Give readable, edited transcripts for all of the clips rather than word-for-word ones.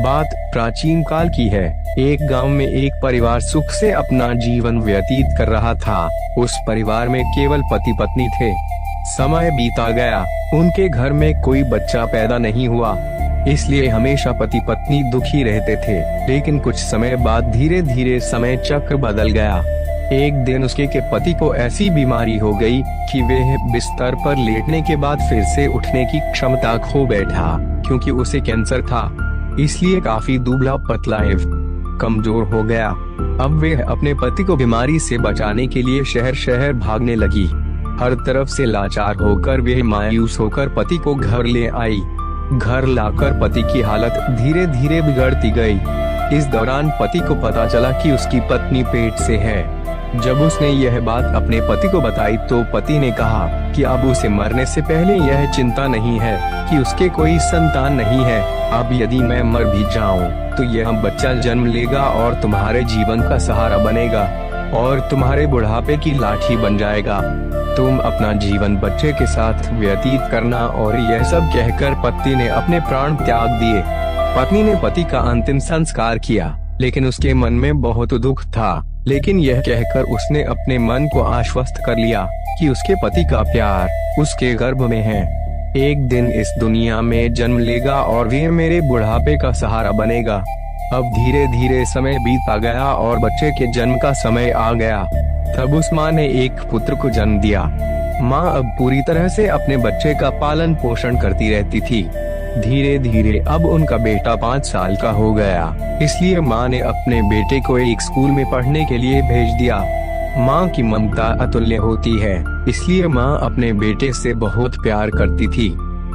बात प्राचीन काल की है। एक गांव में एक परिवार सुख से अपना जीवन व्यतीत कर रहा था। उस परिवार में केवल पति पत्नी थे। समय बीता गया, उनके घर में कोई बच्चा पैदा नहीं हुआ, इसलिए हमेशा पति पत्नी दुखी रहते थे। लेकिन कुछ समय बाद धीरे धीरे समय चक्र बदल गया। एक दिन उसके के पति को ऐसी बीमारी हो गई कि वह बिस्तर पर लेटने के बाद फिर से उठने की क्षमता खो बैठा। क्योंकि उसे कैंसर था, इसलिए काफी दुबला पतला एवं कमजोर हो गया। अब वह अपने पति को बीमारी से बचाने के लिए शहर शहर भागने लगी। हर तरफ से लाचार होकर वह मायूस होकर पति को घर ले आई। घर लाकर पति की हालत धीरे धीरे बिगड़ती गई। इस दौरान पति को पता चला कि उसकी पत्नी पेट से है। जब उसने यह बात अपने पति को बताई तो पति ने कहा कि अब उसे मरने से पहले यह चिंता नहीं है कि उसके कोई संतान नहीं है। अब यदि मैं मर भी जाऊं तो यह बच्चा जन्म लेगा और तुम्हारे जीवन का सहारा बनेगा और तुम्हारे बुढ़ापे की लाठी बन जाएगा। तुम अपना जीवन बच्चे के साथ व्यतीत करना। और यह सब कहकर पति ने अपने प्राण त्याग दिए। पत्नी ने पति का अंतिम संस्कार किया, लेकिन उसके मन में बहुत दुख था। लेकिन यह कहकर उसने अपने मन को आश्वस्त कर लिया कि उसके पति का प्यार उसके गर्भ में है। एक दिन इस दुनिया में जन्म लेगा और वह मेरे बुढ़ापे का सहारा बनेगा। अब धीरे धीरे समय बीता गया और बच्चे के जन्म का समय आ गया। तब उस माँ ने एक पुत्र को जन्म दिया। माँ अब पूरी तरह से अपने बच्चे का पालन पोषण करती रहती थी। धीरे धीरे अब उनका बेटा 5 साल का हो गया, इसलिए माँ ने अपने बेटे को एक स्कूल में पढ़ने के लिए भेज दिया। माँ की ममता अतुल्य होती है, इसलिए माँ अपने बेटे से बहुत प्यार करती थी।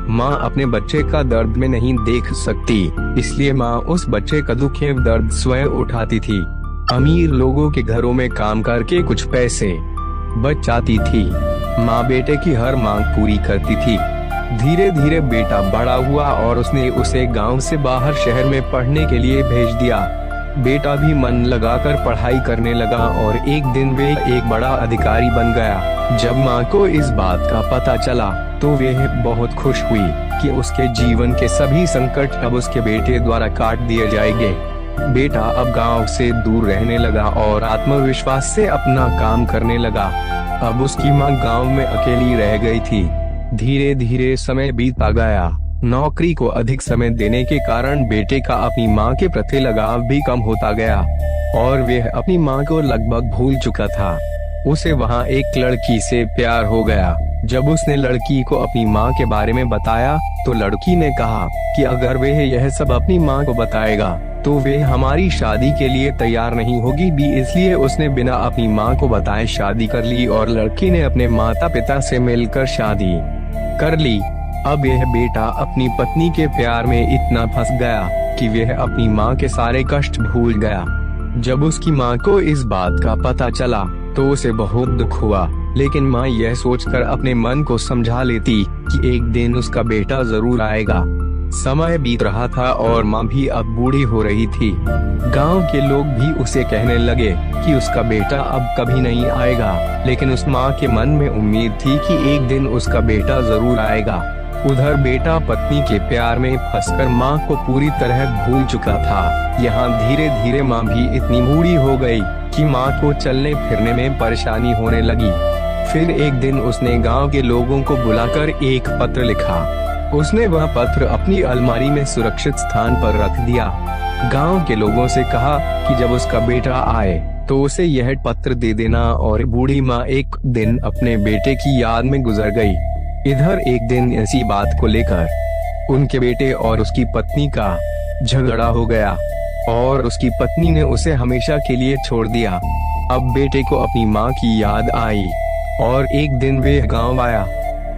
माँ अपने बच्चे का दर्द में नहीं देख सकती, इसलिए माँ उस बच्चे का दुख एवं दर्द स्वयं उठाती थी। अमीर लोगों के घरों में काम करके कुछ पैसे बच जाती थी। माँ बेटे की हर मांग पूरी करती थी। धीरे धीरे बेटा बड़ा हुआ और उसने उसे गांव से बाहर शहर में पढ़ने के लिए भेज दिया। बेटा भी मन लगाकर पढ़ाई करने लगा और एक दिन वे एक बड़ा अधिकारी बन गया। जब माँ को इस बात का पता चला तो वह बहुत खुश हुई कि उसके जीवन के सभी संकट अब उसके बेटे द्वारा काट दिए जाएंगे। बेटा अब गांव से दूर रहने लगा और आत्मविश्वास से अपना काम करने लगा। अब उसकी माँ गांव में अकेली रह गई थी। धीरे धीरे समय बीता गया। नौकरी को अधिक समय देने के कारण बेटे का अपनी माँ के प्रति लगाव भी कम होता गया और वह अपनी माँ को लगभग भूल चुका था। उसे वहाँ एक लड़की से प्यार हो गया। जब उसने लड़की को अपनी माँ के बारे में बताया तो लड़की ने कहा कि अगर वह यह सब अपनी माँ को बताएगा तो वे हमारी शादी के लिए तैयार नहीं होगी भी। इसलिए उसने बिना अपनी माँ को बताए शादी कर ली और लड़की ने अपने माता पिता से मिलकर शादी कर ली। अब यह बेटा अपनी पत्नी के प्यार में इतना फंस गया कि वह अपनी माँ के सारे कष्ट भूल गया। जब उसकी माँ को इस बात का पता चला तो उसे बहुत दुख हुआ, लेकिन माँ यह सोचकर अपने मन को समझा लेती कि एक दिन उसका बेटा जरूर आएगा। समय बीत रहा था और माँ भी अब बूढ़ी हो रही थी। गांव के लोग भी उसे कहने लगे कि उसका बेटा अब कभी नहीं आएगा, लेकिन उस माँ के मन में उम्मीद थी कि एक दिन उसका बेटा जरूर आएगा। उधर बेटा पत्नी के प्यार में फंसकर माँ को पूरी तरह भूल चुका था। यहाँ धीरे धीरे माँ भी इतनी बूढ़ी हो गई कि माँ को चलने फिरने में परेशानी होने लगी। फिर एक दिन उसने गांव के लोगों को बुलाकर एक पत्र लिखा। उसने वह पत्र अपनी अलमारी में सुरक्षित स्थान पर रख दिया। गांव के लोगों से कहा कि जब उसका बेटा आए तो उसे यह पत्र दे देना। और बूढ़ी माँ एक दिन अपने बेटे की याद में गुजर गई। इधर एक दिन ऐसी बात को लेकर उनके बेटे और उसकी पत्नी का झगड़ा हो गया और उसकी पत्नी ने उसे हमेशा के लिए छोड़ दिया। अब बेटे को अपनी माँ की याद आई और एक दिन वे गांव आया।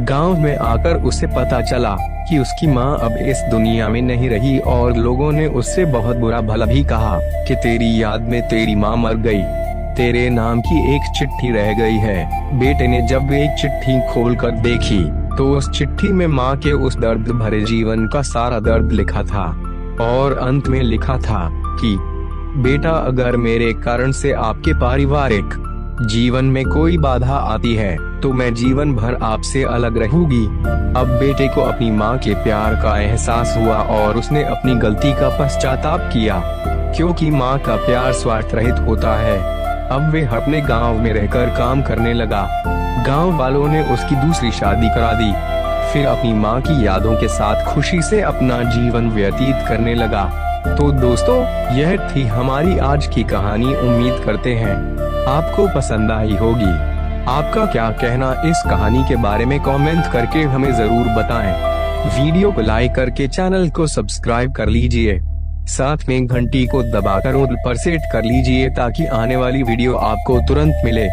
गांव में आकर उसे पता चला कि उसकी माँ अब इस दुनिया में नहीं रही और लोगों ने उससे बहुत बुरा भला भी कहा कि तेरी याद में तेरी माँ मर गई, तेरे नाम की एक चिट्ठी रह गई है। बेटे ने जब एक चिट्ठी खोलकर देखी तो उस चिट्ठी में माँ के उस दर्द भरे जीवन का सारा दर्द लिखा था और अंत में लिखा था कि बेटा, अगर मेरे कारण से आपके पारिवारिक जीवन में कोई बाधा आती है तो मैं जीवन भर आपसे अलग रहूंगी। अब बेटे को अपनी माँ के प्यार का एहसास हुआ और उसने अपनी गलती का पश्चाताप किया, क्योंकि माँ का प्यार स्वार्थ रहित होता है। अब वे अपने गांव में रहकर काम करने लगा। गांव वालों ने उसकी दूसरी शादी करा दी, फिर अपनी माँ की यादों के साथ खुशी से अपना जीवन व्यतीत करने लगा। तो दोस्तों, यह थी हमारी आज की कहानी। उम्मीद करते हैं आपको पसंद आई होगी। आपका क्या कहना इस कहानी के बारे में कमेंट करके हमें जरूर बताएं। वीडियो को लाइक करके चैनल को सब्सक्राइब कर लीजिए, साथ में घंटी को दबाकर ऑल पर सेट कर लीजिए ताकि आने वाली वीडियो आपको तुरंत मिले।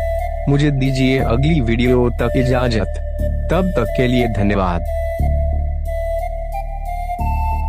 मुझे दीजिए अगली वीडियो तक इजाजत। तब तक के लिए धन्यवाद।